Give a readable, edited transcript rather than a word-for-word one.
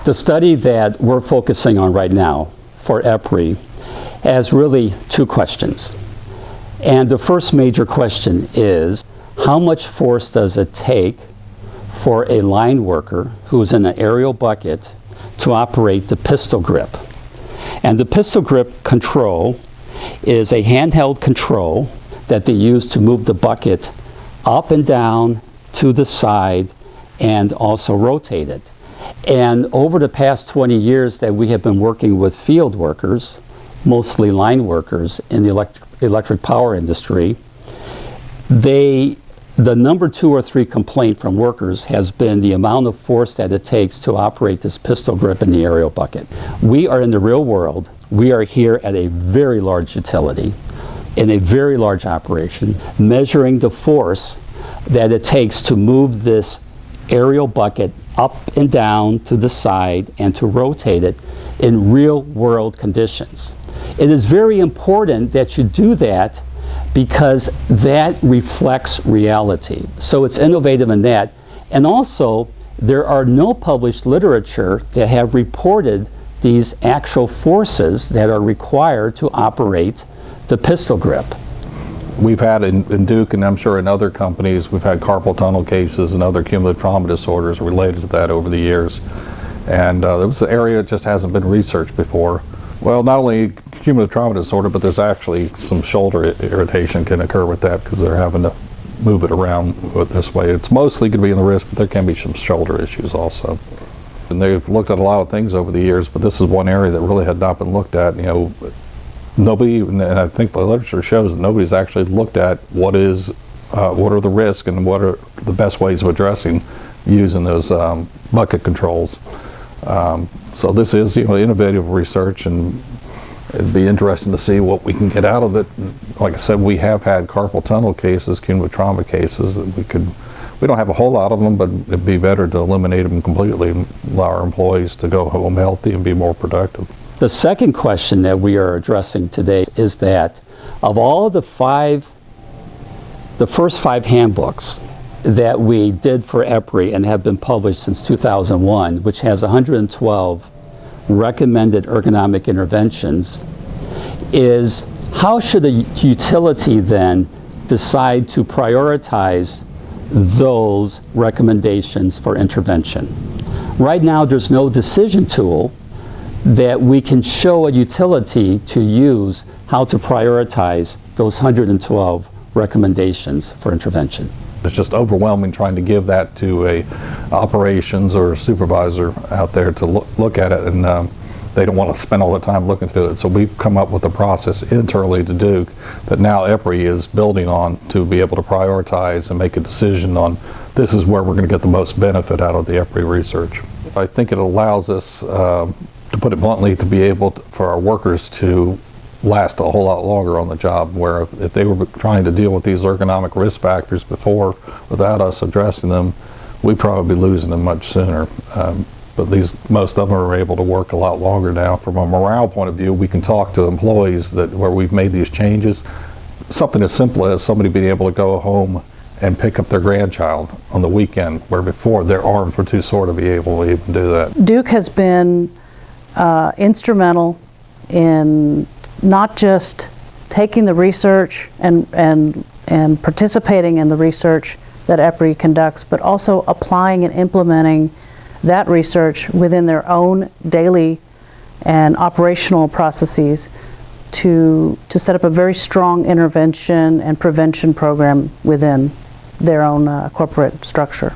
The study that we're focusing on right now for EPRI has really two questions. And the first major question is, how much force does it take for a line worker who's in an aerial bucket to operate the pistol grip? And the pistol grip control is a handheld control that they use to move the bucket up and down, to the side, and also rotate it. And over the past 20 years that we have been working with field workers, mostly line workers in the electric power industry, the number 2 or 3 complaint from workers has been the amount of force that it takes to operate this pistol grip in the aerial bucket. We are in the real world. We are here at a very large utility, in a very large operation, measuring the force that it takes to move this aerial bucket up and down to the side and to rotate it in real world conditions. It is very important that you do that because that reflects reality. So it's innovative in that. And also, there are no published literature that have reported these actual forces that are required to operate the pistol grip. We've had in Duke, and I'm sure in other companies, we've had carpal tunnel cases and other cumulative trauma disorders related to that over the years. And it was an area that just hasn't been researched before. Well, not only cumulative trauma disorder, but there's actually some shoulder irritation can occur with that because they're having to move it around this way. It's mostly going to be in the wrist, but there can be some shoulder issues also. And they've looked at a lot of things over the years, but this is one area that really had not been looked at. You know, nobody, and I think the literature shows that nobody's actually looked at what are the risks and what are the best ways of addressing using those bucket controls. So this is, you know, innovative research, and it'd be interesting to see what we can get out of it. Like I said, we have had carpal tunnel cases, cumulative trauma cases that we don't have a whole lot of them, but it'd be better to eliminate them completely and allow our employees to go home healthy and be more productive. The second question that we are addressing today is that of all the first 5 handbooks that we did for EPRI and have been published since 2001, which has 112 recommended ergonomic interventions, is how should a utility then decide to prioritize those recommendations for intervention? Right now, there's no decision tool that we can show a utility to use how to prioritize those 112 recommendations for intervention. It's just overwhelming trying to give that to a operations or a supervisor out there to look at it, and they don't want to spend all the time looking through it. So we've come up with a process internally to Duke that now EPRI is building on to be able to prioritize and make a decision on this is where we're going to get the most benefit out of the EPRI research. I think it allows us, to put it bluntly, to be able for our workers to last a whole lot longer on the job, where if they were trying to deal with these ergonomic risk factors before without us addressing them, we'd probably be losing them much sooner. But most of them are able to work a lot longer now. From a morale point of view, we can talk to employees where we've made these changes. Something as simple as somebody being able to go home and pick up their grandchild on the weekend, where before their arms were too sore to be able to even do that. Duke has been instrumental in not just taking the research and participating in the research that EPRI conducts, but also applying and implementing that research within their own daily and operational processes to set up a very strong intervention and prevention program within their own corporate structure.